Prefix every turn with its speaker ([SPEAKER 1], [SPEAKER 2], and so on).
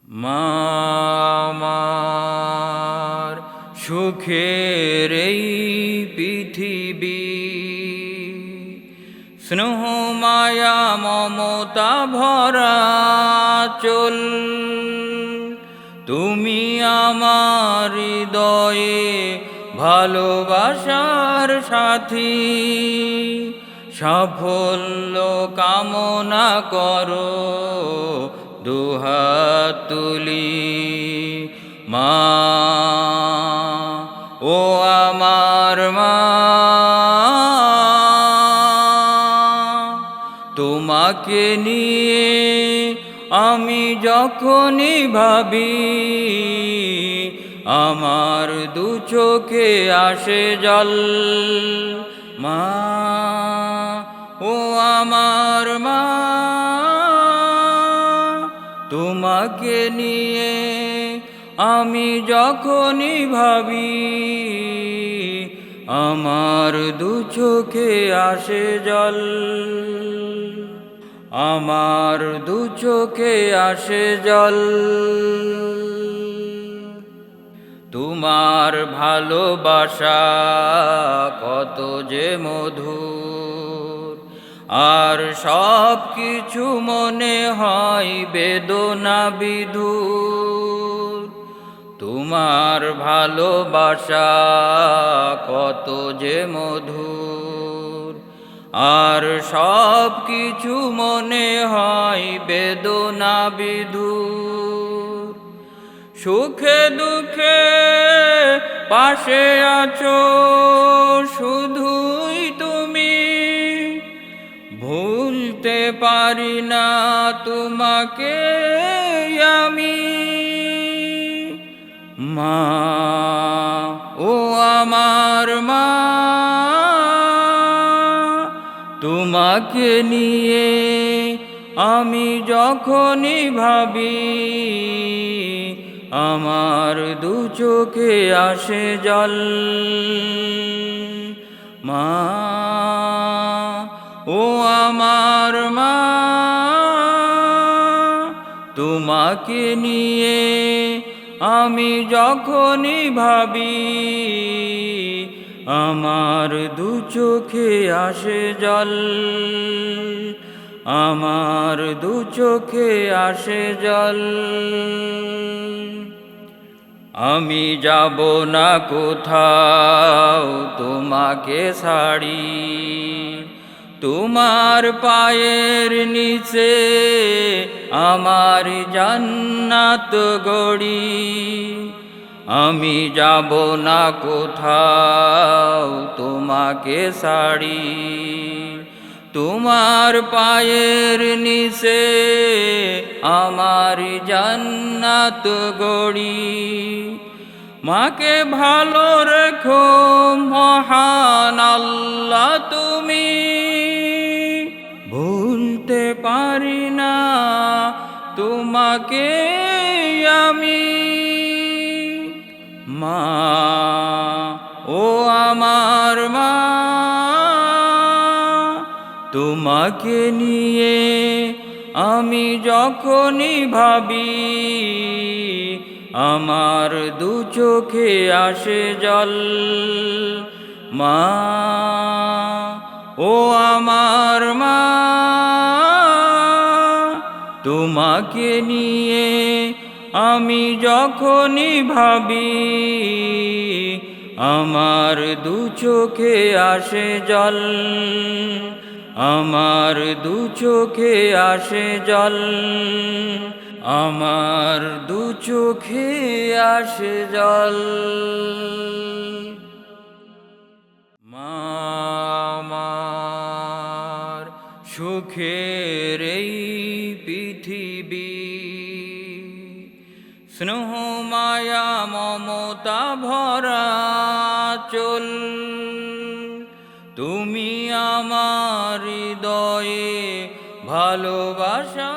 [SPEAKER 1] মা আমার সুখের এই পৃথিবী, স্নেহ মায়া মমতা ভরা চল। তুমি আমার হৃদয়ে ভালোবাসার সাথী, সাফল্য কামনা করো দুহাত তুলি। মা ও আমার মা, তোমাকে নিয়ে আমি যখনই ভাবি, আমার দু চোখে আসে জল। মা ও আমার মা, তোমাকে নিয়ে আমি যখনই ভাবি, আমার দু চোখে আসে জল। আমার দু চোখে আসে জল। তোমার ভালোবাসা কত যে মধুর, আর সব কিছু মনে হয় বেদনা বিধুর। তোমার ভালোবাসা কত যে মধুর, আর সব কিছু মনে হয় বেদনা বিধুর। সুখে দুঃখে পাশে আছো শুধুই তুমি, ভুলতে পারি না তোমাকে আমি। মা ও আমার মা, তোমাকে নিয়ে আমি যখনই ভাবি, আমার দু চোখে আসে জল। মা ও আমার মা, তোমাকে নিয়ে আমি যখনই ভাবি, আমার দু চোখে আসে জল। আমার দু চোখে আসে জল। আমি যাব না কোথাও তোমাকে ছাড়ি, তোমার পায়ের নিচে আমার জান্নাত গড়ি। আমি যাব না কোথাও তোমাকে ছাড়ি, তোমার পায়ের নিচে আমার জান্নাত গড়ি। মাকে ভালো রেখো মহান আল্লাহ তুমি, ভুলতে পারি না তোমাকে আমি। মা ও আমার মা, তোমাকে নিয়ে আমি যখনই ভাবি, আমার দু চোখে আসে জল। মা ও আমার মা, তোমাকে নিয়ে আমি যখনই ভাবি, আমার দু চোখে আসে জল। আমার দু চোখে আসে জল। আমার দু চোখে আসে জল। মা আমার সুখের এই পৃথিবী, স্নেহ মায়া মমতা ভরা চল। তুমি আমার হৃদয়ে ভালোবাসা